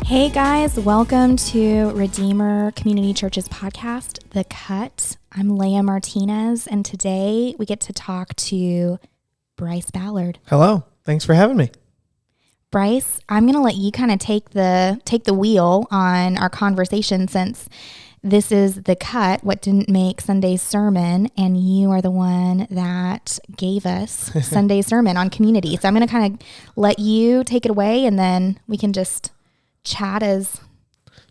Hey guys, welcome to Redeemer Community Church's podcast, The Cut. I'm Leya Martinez, and today we get to talk to Bryce Ballard. Hello, thanks for having me. Bryce, I'm going to let you kind of take the wheel on our conversation since this is The Cut, what didn't make Sunday's sermon, and you are the one that gave us Sunday's sermon on community. So I'm going to kind of let you take it away, and then we can just chat as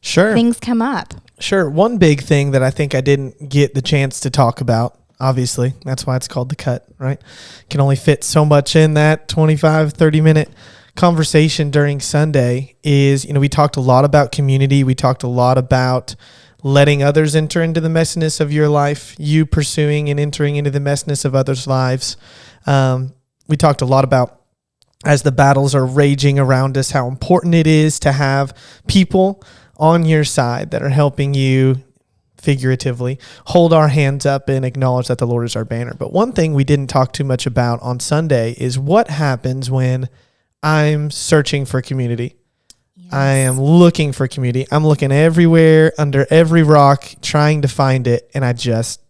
things come up. Sure. One big thing that I think I didn't get the chance to talk about, obviously, that's why it's called The Cut, right? Can only fit so much in that 25, 30-minute conversation during Sunday is, we talked a lot about community. We talked a lot about letting others enter into the messiness of your life, you pursuing and entering into the messiness of others' lives. We talked a lot about, as the battles are raging around us, how important it is to have people on your side that are helping you, figuratively, hold our hands up and acknowledge that the Lord is our banner. But one thing we didn't talk too much about on Sunday is what happens when I'm searching for community. Yes. I am looking for community. I'm looking everywhere, under every rock, trying to find it, and I just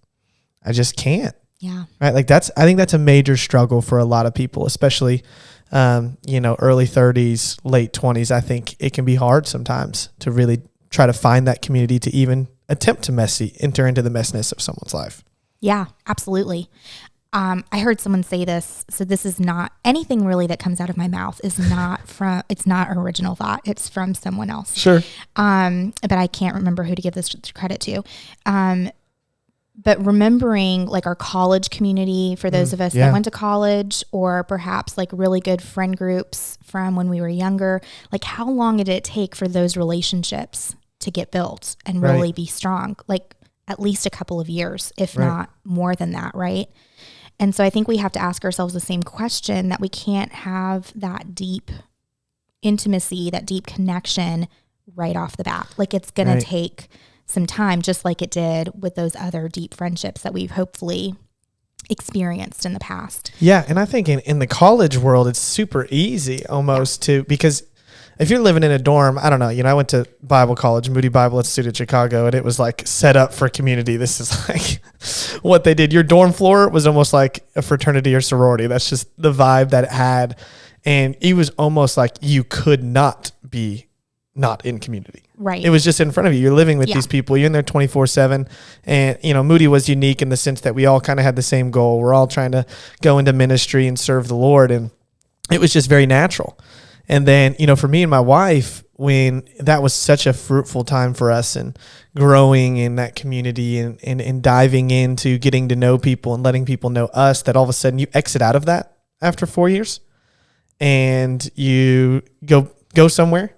can't. Yeah. Right? I think that's a major struggle for a lot of people, especially early 30s, late 20s. I think it can be hard sometimes to really try to find that community, to even attempt to enter into the messiness of someone's life. Yeah, absolutely. I heard someone say this, so this is not anything really that comes out of my mouth it's not original thought. It's from someone else. Sure. But I can't remember who to give this credit to. But remembering like our college community, for those of us that went to college, or perhaps like really good friend groups from when we were younger, like how long did it take for those relationships to get built and really be strong? Like at least a couple of years, if not more than that, right? And so I think we have to ask ourselves the same question, that we can't have that deep intimacy, that deep connection right off the bat. Like it's going to take some time, just like it did with those other deep friendships that we've hopefully experienced in the past. Yeah, and I think in the college world, it's super easy almost because if you're living in a dorm, I don't know, I went to Bible college, Moody Bible Institute of Chicago, and it was like set up for community. This is like what they did. Your dorm floor was almost like a fraternity or sorority. That's just the vibe that it had. And it was almost like you could not be not in community. Right. It was just in front of you. You're living with these people. You're in there 24/7. And, Moody was unique in the sense that we all kind of had the same goal. We're all trying to go into ministry and serve the Lord. And it was just very natural. And then, for me and my wife, when that was such a fruitful time for us and growing in that community and diving into getting to know people and letting people know us, that all of a sudden you exit out of that after 4 years and you go somewhere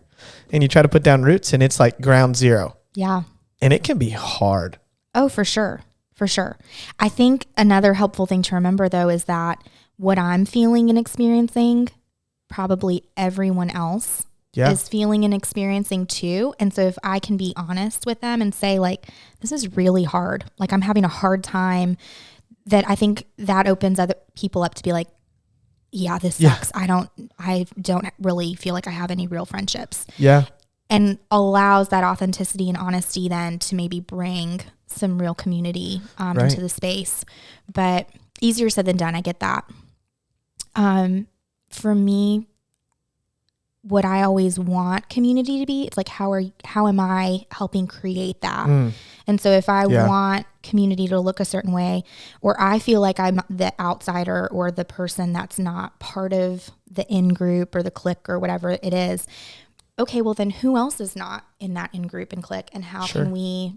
and you try to put down roots, and it's like ground zero. Yeah. And it can be hard. Oh, for sure. For sure. I think another helpful thing to remember, though, is that what I'm feeling and experiencing, probably everyone else is feeling and experiencing too. And so if I can be honest with them and say, like, this is really hard, like I'm having a hard time, that I think that opens other people up to be like, yeah, this sucks. I don't really feel like I have any real friendships. Yeah. And allows that authenticity and honesty then to maybe bring some real community into the space. But easier said than done. I get that. For me, what I always want community to be, it's like, how am I helping create that? And so if I want community to look a certain way, or I feel like I'm the outsider or the person that's not part of the in-group or the clique or whatever it is, okay, well then who else is not in that in-group and clique, and how can we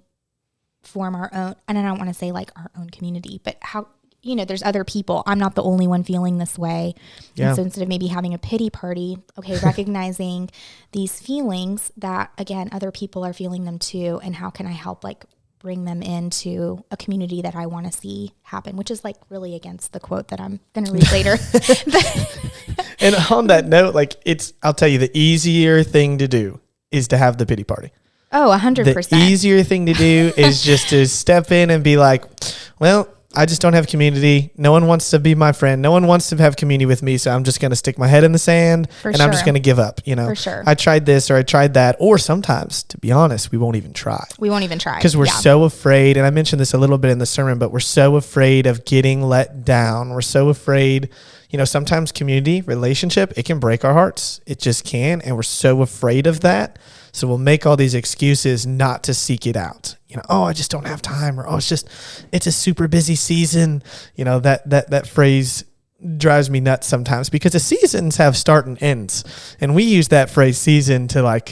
form our own, and I don't want to say like our own community, but how, there's other people. I'm not the only one feeling this way. Yeah. And so instead of maybe having a pity party, okay, recognizing these feelings that, again, other people are feeling them too, and how can I help like bring them into a community that I want to see happen, which is like really against the quote that I'm going to read later. And on that note, like I'll tell you, the easier thing to do is to have the pity party. Oh, 100%. The easier thing to do is just to step in and be like, well, I just don't have community. No one wants to be my friend. No one wants to have community with me. So I'm just going to stick my head in the sand I'm just going to give up. For sure. I tried this or I tried that. Or sometimes, to be honest, we won't even try. Because we're so afraid. And I mentioned this a little bit in the sermon, but we're so afraid of getting let down. We're so afraid, sometimes community, relationship, it can break our hearts. It just can. And we're so afraid of that. So we'll make all these excuses not to seek it out. I just don't have time, or it's a super busy season. That phrase drives me nuts sometimes, because the seasons have start and ends, and we use that phrase season to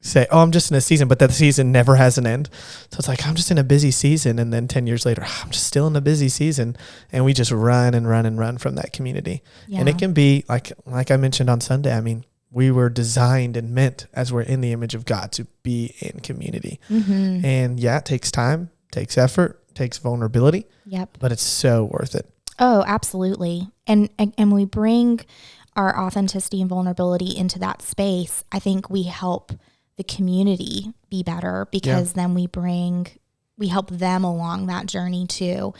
say, I'm just in a season, but that season never has an end. So it's I'm just in a busy season, and then 10 years later, I'm just still in a busy season, and we just run and run and run from that community. Yeah. And it can be like I mentioned on Sunday. I mean, we were designed and meant, as we're in the image of God, to be in community. Mm-hmm. And it takes time, takes effort, takes vulnerability. Yep. But it's so worth it. Oh, absolutely. And we bring our authenticity and vulnerability into that space. I think we help the community be better, because then we help them along that journey too.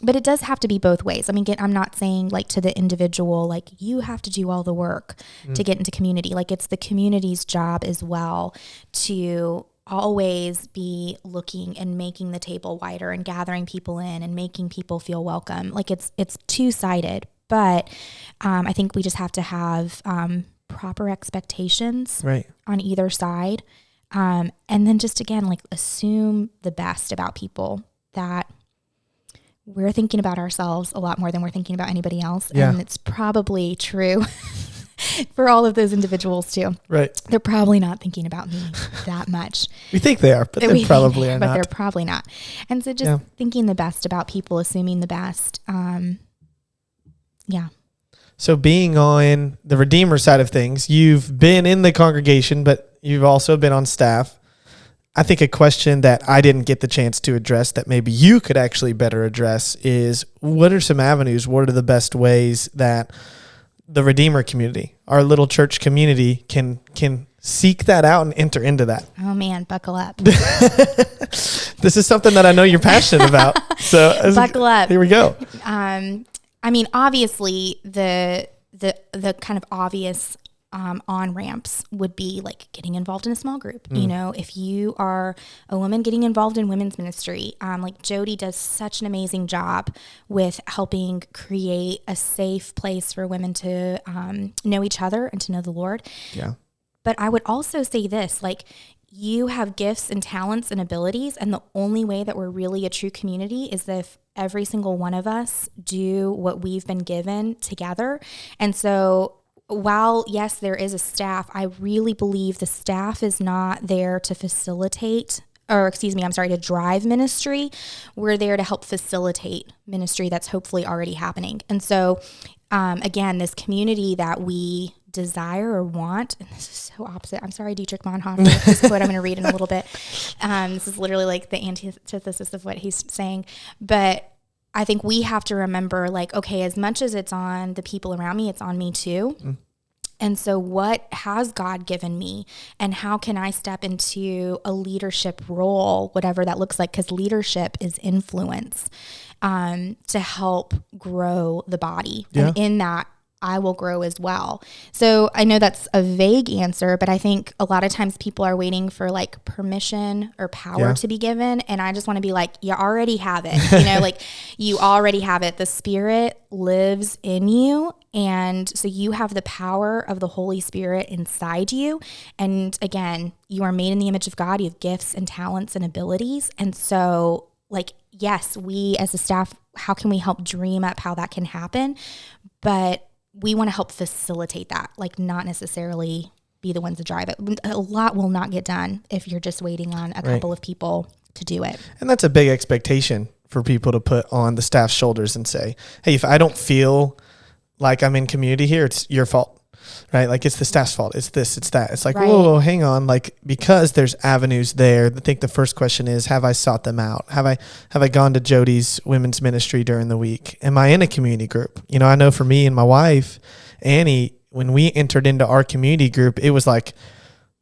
But it does have to be both ways. I mean, I'm not saying to the individual, you have to do all the work to get into community. It's the community's job as well to always be looking and making the table wider and gathering people in and making people feel welcome. It's two-sided, but I think we just have to have proper expectations on either side. And then just, again, assume the best about people, that we're thinking about ourselves a lot more than we're thinking about anybody else. Yeah. And it's probably true for all of those individuals too. Right. They're probably not thinking about me that much. We think they are, but they probably are not. But they're probably not. And so just thinking the best about people, assuming the best. So being on the Redeemer side of things, you've been in the congregation, but you've also been on staff. I think a question that I didn't get the chance to address that maybe you could actually better address is, what are some avenues, what are the best ways that the Redeemer community, our little church community, can seek that out and enter into that? Oh man, buckle up. This is something that I know you're passionate about. So buckle up. Here we go. I mean, obviously the kind of obvious on-ramps would be getting involved in a small group. If you are a woman getting involved in women's ministry, Jody does such an amazing job with helping create a safe place for women to know each other and to know the Lord. Yeah. But I would also say this, you have gifts and talents and abilities, and the only way that we're really a true community is if every single one of us do what we've been given together. And so while, yes, there is a staff, I really believe the staff is not there to to drive ministry. We're there to help facilitate ministry that's hopefully already happening. And so, again, this community that we desire or want, and this is so opposite. I'm sorry, Dietrich Bonhoeffer, this quote I'm going to read in a little bit. This is literally the antithesis of what he's saying. But I think we have to remember, okay, as much as it's on the people around me, it's on me too. Mm. And so what has God given me, and how can I step into a leadership role, whatever that looks like? Because leadership is influence, to help grow the body. Yeah. And in that, I will grow as well. So I know that's a vague answer, but I think a lot of times people are waiting for permission or power to be given. And I just want to be you already have it. You already have it. The Spirit lives in you. And so you have the power of the Holy Spirit inside you. And again, you are made in the image of God. You have gifts and talents and abilities. And so yes, we as a staff, how can we help dream up how that can happen? But we want to help facilitate that, not necessarily be the ones to drive it. A lot will not get done if you're just waiting on a couple of people to do it. And that's a big expectation for people to put on the staff's shoulders and say, hey, if I don't feel like I'm in community here, it's your fault, right? It's the staff's fault. It's this, it's that. It's whoa, hang on. Because there's avenues there, I think the first question is, have I sought them out? Have I gone to Jody's women's ministry during the week? Am I in a community group? I know for me and my wife, Annie, when we entered into our community group, it was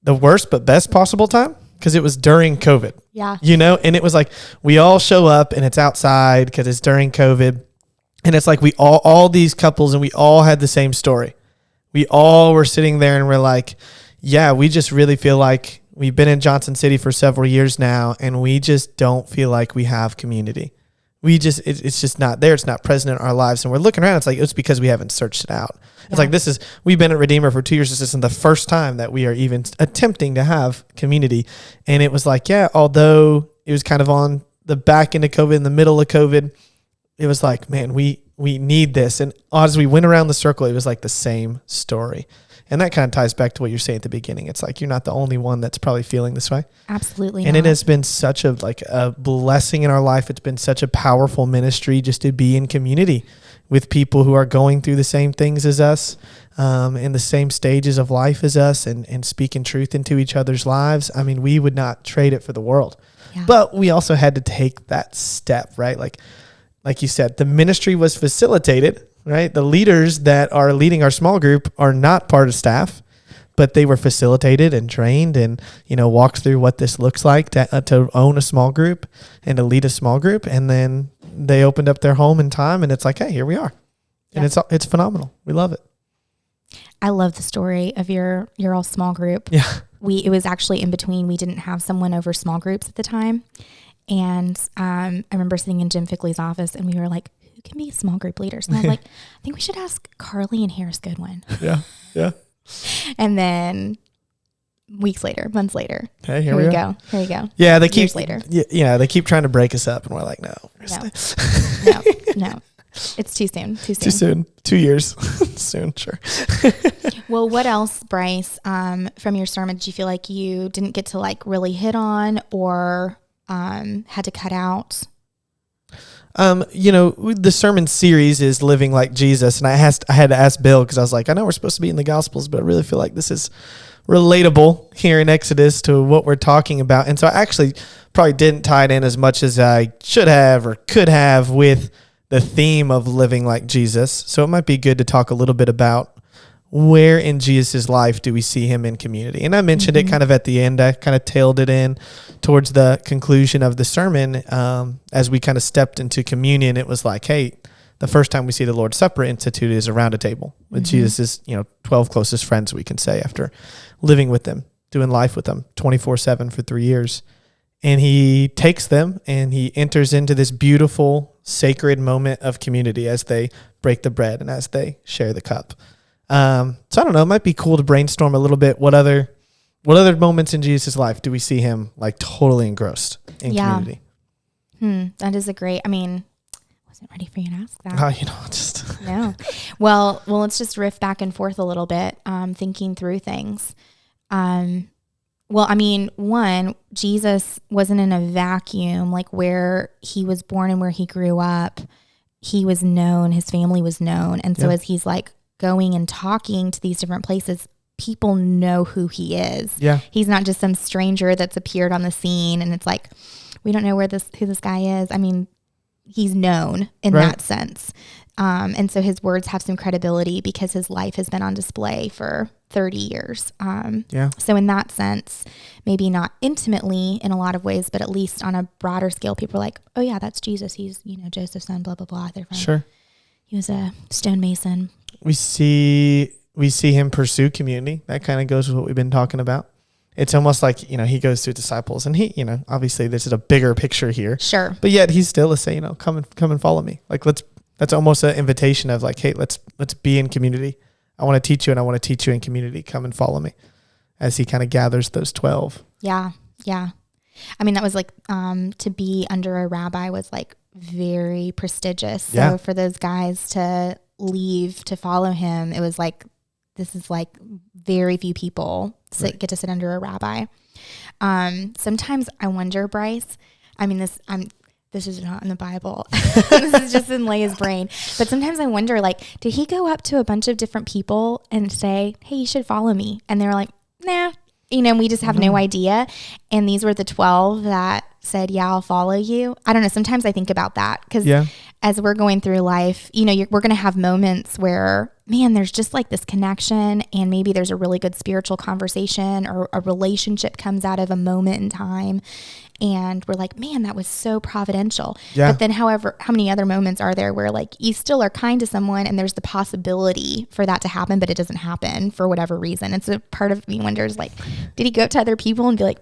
the worst but best possible time, because it was during COVID. Yeah. You know, and it was like, we all show up and it's outside because it's during COVID. And it's like we all these couples, and we all had the same story. We all were sitting there and we're like, yeah, we just really feel like we've been in Johnson City for several years now, and we just don't feel like we have community. It's just not there. It's not present in our lives. And we're looking around. It's like, it's because we haven't searched it out. It's like, we've been at Redeemer for 2 years. This isn't the first time that we are even attempting to have community. And it was like, yeah, although it was kind of on the back end of COVID, in the middle of COVID, it was like, man, we need this. And as we went around the circle, it was like the same story. And that kind of ties back to what you're saying at the beginning. It's like, you're not the only one that's probably feeling this way. Absolutely. And it has been such a blessing in our life. It's been such a powerful ministry just to be in community with people who are going through the same things as us, in the same stages of life as us, and speaking truth into each other's lives. I mean, we would not trade it for the world. Yeah. But we also had to take that step, right? Like you said, the ministry was facilitated, right? The leaders that are leading our small group are not part of staff, but they were facilitated and trained and, walked through what this looks like to own a small group and to lead a small group. And then they opened up their home in time, and it's like, hey, here we are. Yeah. And it's phenomenal. We love it. I love the story of your all small group. Yeah. It was actually in between. We didn't have someone over small groups at the time. And I remember sitting in Jim Fickley's office, and we were like, who can be small group leaders? And I was like, I think we should ask Carly and Harris Goodwin. Yeah. Yeah. And then months later, hey, here we go. Here you go. Yeah. They keep, years later. Yeah. They keep trying to break us up, and we're like, no. No. It's too soon. Too soon. 2 years. Soon. Sure. Well, what else, Bryce, from your sermon, did you feel like you didn't get to really hit on, or had to cut out? The sermon series is Living Like Jesus. And I had to ask Bill, because I was like, I know we're supposed to be in the Gospels, but I really feel like this is relatable here in Exodus to what we're talking about. And so I actually probably didn't tie it in as much as I should have or could have with the theme of living like Jesus. So it might be good to talk a little bit about where in Jesus' life do we see him in community. And I mentioned it kind of at the end. I kind of tailed it in towards the conclusion of the sermon. As we kind of stepped into communion, it was like, hey, the first time we see the Lord's Supper instituted is around a table with Jesus' 12 closest friends, we can say, after living with them, doing life with them 24/7 for 3 years. And he takes them and he enters into this beautiful, sacred moment of community as they break the bread and as they share the cup. So I don't know, it might be cool to brainstorm a little bit. What other moments in Jesus' life do we see him totally engrossed in community? That is I wasn't ready for you to ask that. No. Well, let's just riff back and forth a little bit, thinking through things. One, Jesus wasn't in a vacuum, where he was born and where he grew up. He was known, his family was known. And so as he's going and talking to these different places, people know who he is. Yeah. He's not just some stranger that's appeared on the scene and it's we don't know who this guy is. He's known in that sense. And so his words have some credibility because his life has been on display for 30 years. So in that sense, maybe not intimately in a lot of ways, but at least on a broader scale, people are like, oh yeah, that's Jesus. He's, Joseph's son, blah, blah, blah. Sure. He was a stonemason. We see him pursue community. That kind of goes with what we've been talking about. It's almost like, he goes to disciples and he, obviously this is a bigger picture here. Sure. But yet he's still saying, come and follow me. That's almost an invitation of hey, let's be in community. I want to teach you and I want to teach you in community. Come and follow me, as he kind of gathers those 12. Yeah. Yeah. That was to be under a rabbi was very prestigious. So for those guys to leave to follow him, it was this is very few people get to sit under a rabbi. Sometimes I wonder, Bryce, this is not in the Bible. This is just in Leya's brain. But sometimes I wonder, did he go up to a bunch of different people and say, hey, you should follow me? And they were like, nah, we just have no idea. And these were the 12 that said, yeah, I'll follow you. I don't know. Sometimes I think about that because as we're going through life, we're going to have moments where, man, there's just like this connection, and maybe there's a really good spiritual conversation or a relationship comes out of a moment in time. And we're like, man, that was so providential. Yeah. But then how many other moments are there where like you still are kind to someone and there's the possibility for that to happen, but it doesn't happen for whatever reason. And so part of me wonders, like, did he go up to other people and be like,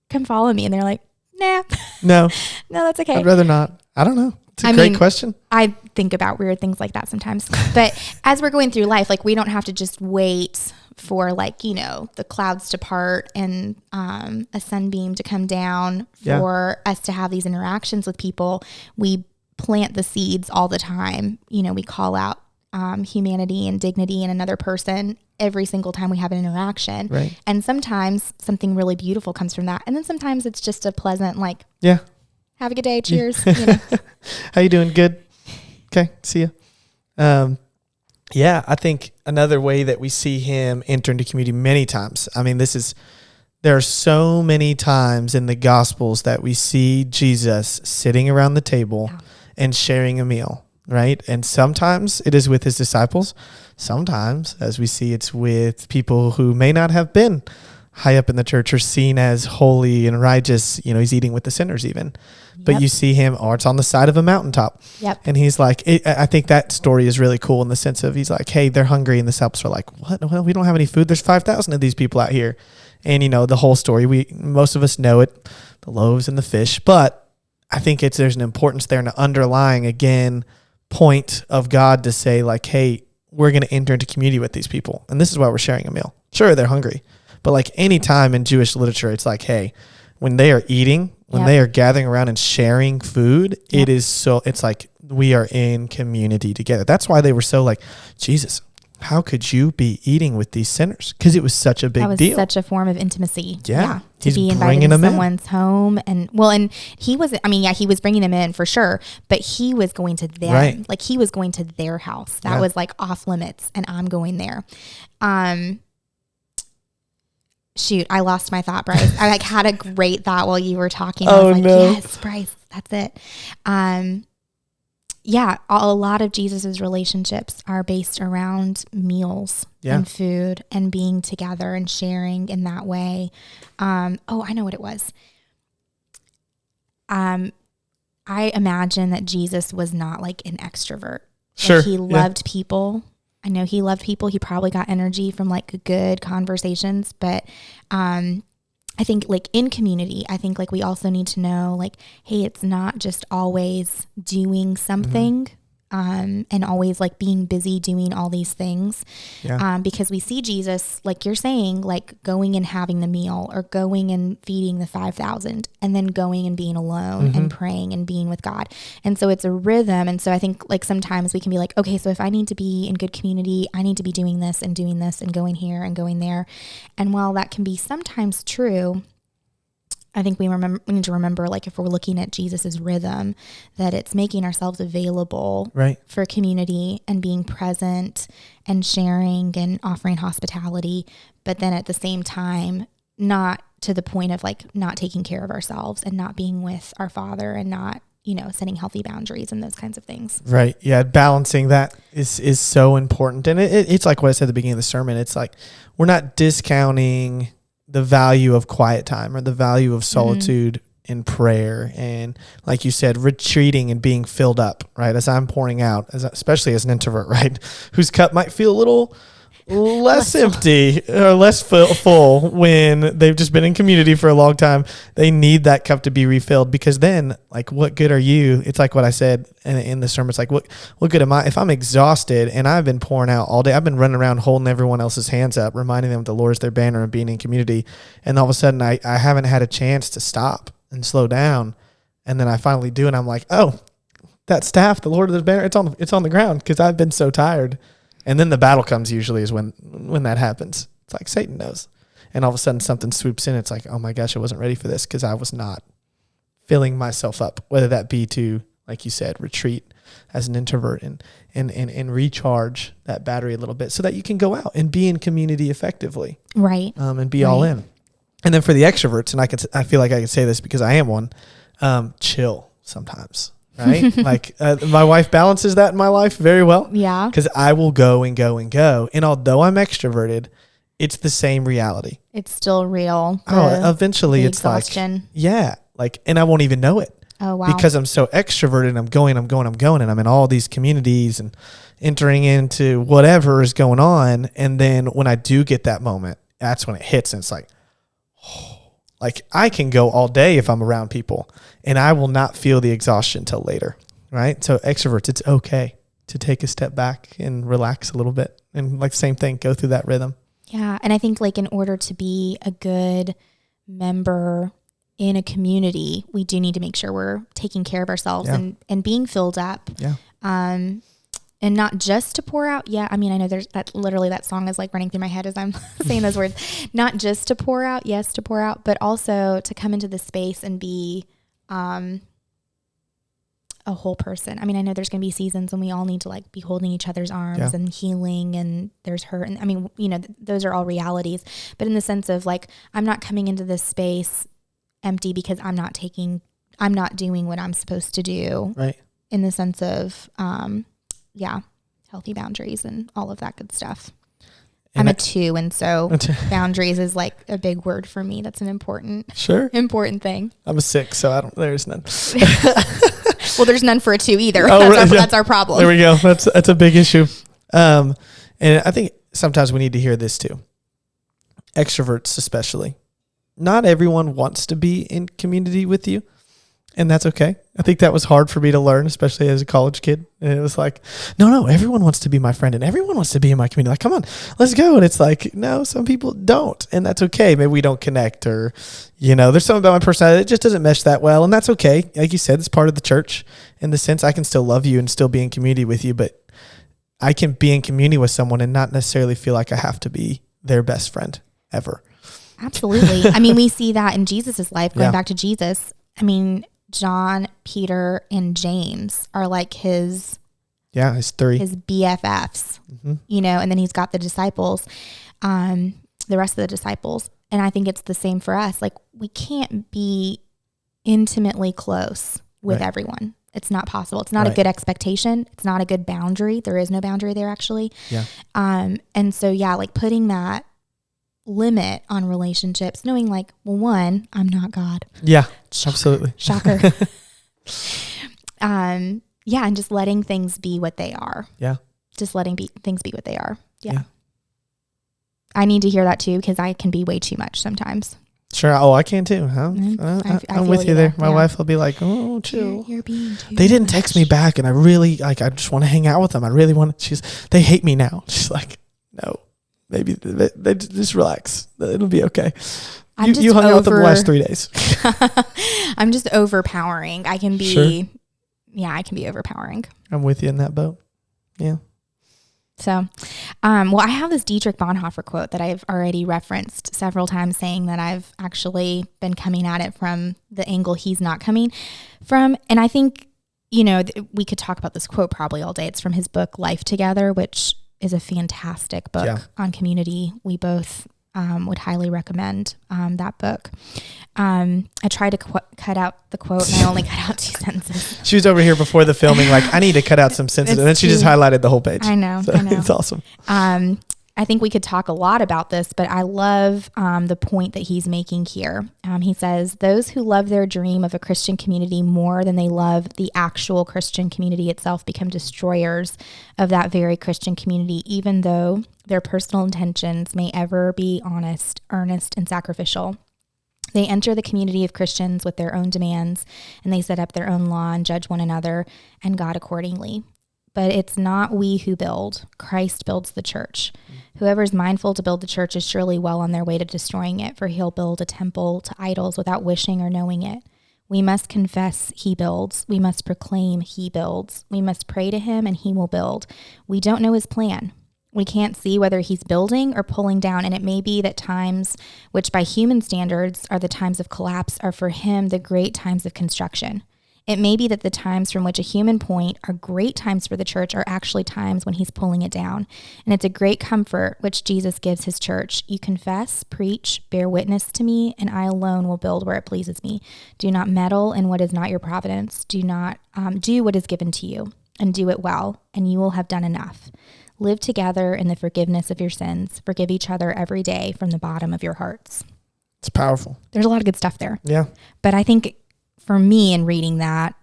come follow me? And they're like, nah. No. No, that's okay. I'd rather not. I don't know. It's a great question. I think about weird things like that sometimes. But as we're going through life, like, we don't have to just wait for like, the clouds to part and a sunbeam to come down for us to have these interactions with people. We plant the seeds all the time. We call out humanity and dignity in another person every single time we have an interaction. Right. And sometimes something really beautiful comes from that. And then sometimes it's just a pleasant, like, have a good day. Cheers. How you doing? Good. Okay. See ya. I think another way that we see him enter into community many times. I mean, there are so many times in the Gospels that we see Jesus sitting around the table and sharing a meal, right? And sometimes it is with his disciples. Sometimes, as we see, it's with people who may not have been high up in the church or seen as holy and righteous. He's eating with the sinners even. But you see him, or it's on the side of a mountaintop. Yep. And he's like, I think that story is really cool in the sense of, he's like, hey, they're hungry. And the disciples are like, what? Well, we don't have any food. There's 5,000 of these people out here. And, the whole story, most of us know it, the loaves and the fish. But I think there's an importance there and an underlying, again, point of God to say, like, hey, we're going to enter into community with these people. And this is why we're sharing a meal. Sure, they're hungry. But like any time in Jewish literature, it's like, hey, when they are eating, when they are gathering around and sharing food, it's like we are in community together. That's why they were so like, Jesus, how could you be eating with these sinners? Because it was such a big deal. Such a form of intimacy. Yeah. To be invited to someone's home. And he was bringing them in for sure, but he was going to them. Right. Like, he was going to their house. That was like off limits, and I'm going there. Shoot, I lost my thought, Bryce. I had a great thought while you were talking. I was like, yes, Bryce, that's it. A lot of Jesus's relationships are based around meals and food and being together and sharing in that way. I know what it was. I imagine that Jesus was not like an extrovert. Sure. Like, he loved people. I know he loved people. He probably got energy from like good conversations, but I think like in community, I think like we also need to know like, hey, it's not just always doing something and always like being busy doing all these things. Because we see Jesus, like you're saying, like going and having the meal or going and feeding the 5,000 and then going and being alone and praying and being with God. And so it's a rhythm. And so I think like sometimes we can be like, okay, so if I need to be in good community, I need to be doing this and going here and going there. And while that can be sometimes true, I think we need to remember, like, if we're looking at Jesus's rhythm, that it's making ourselves available for community and being present and sharing and offering hospitality, but then at the same time, not to the point of like not taking care of ourselves and not being with our Father and not, setting healthy boundaries and those kinds of things. Right. Yeah. Balancing that is so important. And it's like what I said at the beginning of the sermon. It's like, we're not discounting the value of quiet time or the value of solitude in prayer. And like you said, retreating and being filled up, right? As I'm pouring out, especially as an introvert, right? Whose cup might feel a little less empty or less full when they've just been in community for a long time. They need that cup to be refilled, because then, like, what good are you? It's like what I said in the sermon. It's like, what good am I? If I'm exhausted and I've been pouring out all day, I've been running around holding everyone else's hands up, reminding them the Lord is their banner and being in community. And all of a sudden I haven't had a chance to stop and slow down. And then I finally do. And I'm like, oh, that staff, the Lord of the banner, it's on the ground because I've been so tired. And then the battle comes usually is when that happens. It's like Satan knows. And all of a sudden something swoops in. It's like, oh my gosh, I wasn't ready for this because I was not filling myself up, whether that be to, like you said, retreat as an introvert and recharge that battery a little bit so that you can go out and be in community effectively. Right. And be all in. And then for the extroverts, and I feel like I can say this because I am one, chill sometimes. right? Like my wife balances that in my life very well. Yeah. Because I will go and go and go. And although I'm extroverted, it's the same reality. It's still real. Eventually it's exhaustion. like, yeah, like, and I won't even know it. Oh, wow. Because I'm so extroverted and I'm going, and I'm in all these communities and entering into whatever is going on. And then when I do get that moment, that's when it hits. And it's like, oh, like I can go all day if I'm around people and I will not feel the exhaustion till later. Right. So extroverts, it's okay to take a step back and relax a little bit. And like same thing, go through that rhythm. Yeah. And I think like in order to be a good member in a community, we do need to make sure we're taking care of ourselves and being filled up. Yeah. And not just to pour out. Yeah. I mean, I know there's that literally that song is like running through my head as I'm saying those words, not just to pour out. Yes. To pour out, but also to come into the space and be, a whole person. I mean, I know there's going to be seasons when we all need to like be holding each other's arms and healing and there's hurt. And I mean, you know, those are all realities, but in the sense of like, I'm not coming into this space empty because I'm not doing what I'm supposed to do. Right. In the sense of, healthy boundaries and all of that good stuff. And I'm a 2. And so boundaries is like a big word for me. That's an important thing. I'm a 6. So there's none. Well, there's none for a 2 either. That's our problem. There we go. That's a big issue. And I think sometimes we need to hear this too. Extroverts, especially. Not everyone wants to be in community with you. And that's okay. I think that was hard for me to learn, especially as a college kid. And it was like, no, everyone wants to be my friend and everyone wants to be in my community. Like, come on, let's go. And it's like, no, some people don't. And that's okay. Maybe we don't connect or, there's something about my personality that just doesn't mesh that well. And that's okay. Like you said, it's part of the church in the sense I can still love you and still be in community with you, but I can be in community with someone and not necessarily feel like I have to be their best friend ever. Absolutely. I mean, we see that in Jesus's life, going back to Jesus. I mean, John, Peter, and James are like his 3, his BFFs, and then he's got the disciples, the rest of the disciples. And I think it's the same for us. Like we can't be intimately close with everyone. It's not possible. It's not a good expectation. It's not a good boundary. There is no boundary there actually. Yeah. And so, like putting that limit on relationships, knowing like, well, one, I'm not God. Yeah, Shocker. Absolutely. Shocker. And just letting things be what they are. Yeah. Just letting things be what they are. Yeah. I need to hear that too, because I can be way too much sometimes. Sure. Oh, I can too. Huh? I'm with you there. My wife will be like, oh, chill. You're being too They didn't text me back and I really, I just want to hang out with them. I really want they hate me now. She's like, no. Maybe they just relax. It'll be okay. You hung out with them the last 3 days. I'm just overpowering. I can be, I can be overpowering. I'm with you in that boat. Yeah. So, I have this Dietrich Bonhoeffer quote that I've already referenced several times, saying that I've actually been coming at it from the angle he's not coming from. And I think, we could talk about this quote probably all day. It's from his book, Life Together, which is a fantastic book on community. We both would highly recommend that book. I tried to cut out the quote and I only cut out 2 sentences. She was over here before the filming like, I need to cut out some sentences. And then she just highlighted the whole page. I know. It's awesome. I think we could talk a lot about this, but I love the point that he's making here. He says, those who love their dream of a Christian community more than they love the actual Christian community itself become destroyers of that very Christian community, even though their personal intentions may ever be honest, earnest, and sacrificial. They enter the community of Christians with their own demands, and they set up their own law and judge one another and God accordingly. But it's not we who build. Christ builds the church. Whoever is mindful to build the church is surely well on their way to destroying it, for he'll build a temple to idols without wishing or knowing it. We must confess he builds. We must proclaim he builds. We must pray to him and he will build. We don't know his plan. We can't see whether he's building or pulling down, and it may be that times, which by human standards are the times of collapse, are for him the great times of construction. It may be that the times from which a human point are great times for the church are actually times when he's pulling it down. And it's a great comfort which Jesus gives his church. You confess, preach, bear witness to me, and I alone will build where it pleases me. Do not meddle in what is not your providence. Do not do what is given to you, and do it well, and you will have done enough. Live together in the forgiveness of your sins. Forgive each other every day from the bottom of your hearts. It's powerful. There's a lot of good stuff there. Yeah. But I think for me in reading that,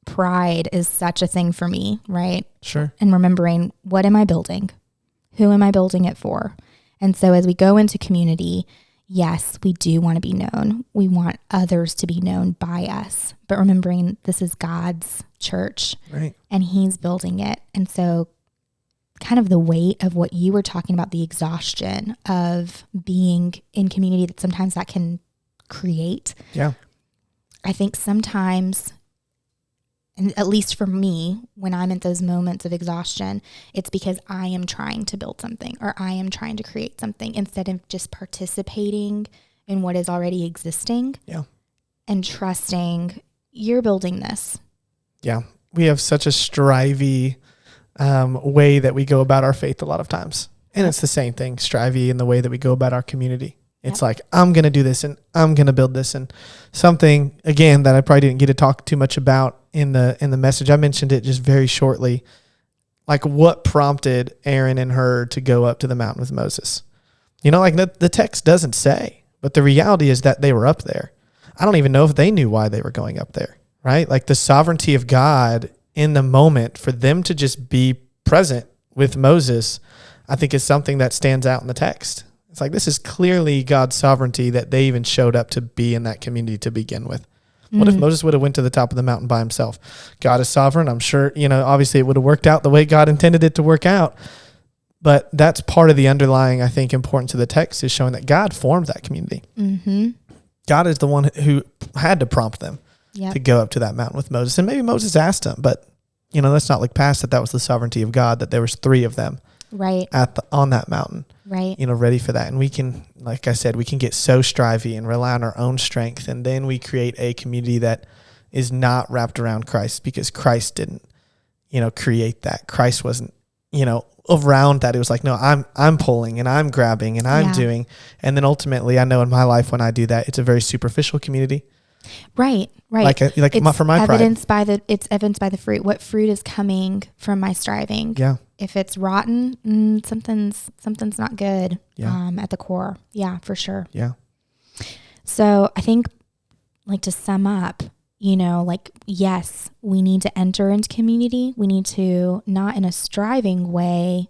pride is such a thing for me, right? Sure. And remembering, what am I building? Who am I building it for? And so as we go into community, yes, we do want to be known. We want others to be known by us. But remembering this is God's church, right? And he's building it. And so kind of the weight of what you were talking about, the exhaustion of being in community that sometimes that can create. Yeah. I think sometimes, and at least for me, when I'm at those moments of exhaustion, it's because I am trying to build something or I am trying to create something instead of just participating in what is already existing. Yeah. And trusting you're building this. Yeah. We have such a strivey way that we go about our faith a lot of times. And it's the same thing, strivey in the way that we go about our community. It's like, I'm going to do this and I'm going to build this. And something, again, that I probably didn't get to talk too much about in the message. I mentioned it just very shortly. Like, what prompted Aaron and Hur to go up to the mountain with Moses? You know, like the text doesn't say, but the reality is that they were up there. I don't even know if they knew why they were going up there, right? Like the sovereignty of God in the moment for them to just be present with Moses, I think is something that stands out in the text. It's like, this is clearly God's sovereignty that they even showed up to be in that community to begin with. What if Moses would have went to the top of the mountain by himself? God is sovereign. I'm sure, obviously it would have worked out the way God intended it to work out. But that's part of the underlying, I think, importance of the text is showing that God formed that community. Mm-hmm. God is the one who had to prompt them to go up to that mountain with Moses. And maybe Moses asked him, but, let's not look past that was the sovereignty of God, that there was 3 of them right on that mountain. Right. Ready for that. And we can, like I said, we can get so strivey and rely on our own strength. And then we create a community that is not wrapped around Christ because Christ didn't, create that. Christ wasn't, around that. It was like, no, I'm pulling and I'm grabbing and I'm doing. And then ultimately I know in my life when I do that, it's a very superficial community. Right. Like for my evidence pride. It's evidenced by the fruit. What fruit is coming from my striving? Yeah. If it's rotten, something's not good. Yeah. At the core. Yeah, for sure. Yeah. So I think, to sum up, yes, we need to enter into community. We need to, not in a striving way,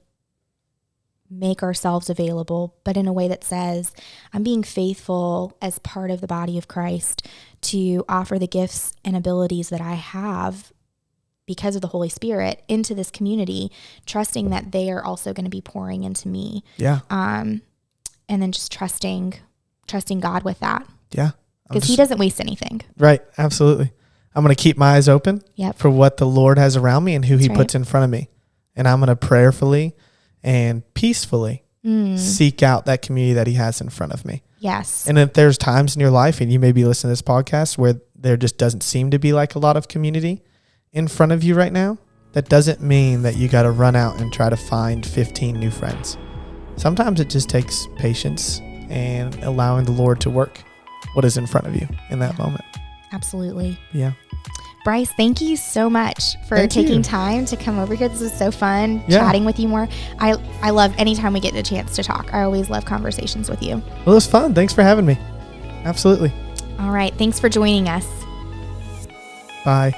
make ourselves available, but in a way that says, I'm being faithful as part of the body of Christ to offer the gifts and abilities that I have because of the Holy Spirit into this community, trusting that they are also going to be pouring into me. Yeah. And then just trusting God with that. Yeah. Because he doesn't waste anything. Right. Absolutely. I'm going to keep my eyes open for what the Lord has around me and who he puts in front of me. And I'm going to prayerfully and peacefully seek out that community that he has in front of me. Yes. And if there's times in your life, and you may be listening to this podcast, where there just doesn't seem to be like a lot of community in front of you right now, that doesn't mean that you got to run out and try to find 15 new friends. Sometimes it just takes patience and allowing the Lord to work what is in front of you in that moment. Absolutely. Yeah. Bryce, thank you so much for taking time to come over here. This was so fun chatting with you more. I love anytime we get the chance to talk. I always love conversations with you. Well, it was fun. Thanks for having me. Absolutely. All right. Thanks for joining us. Bye.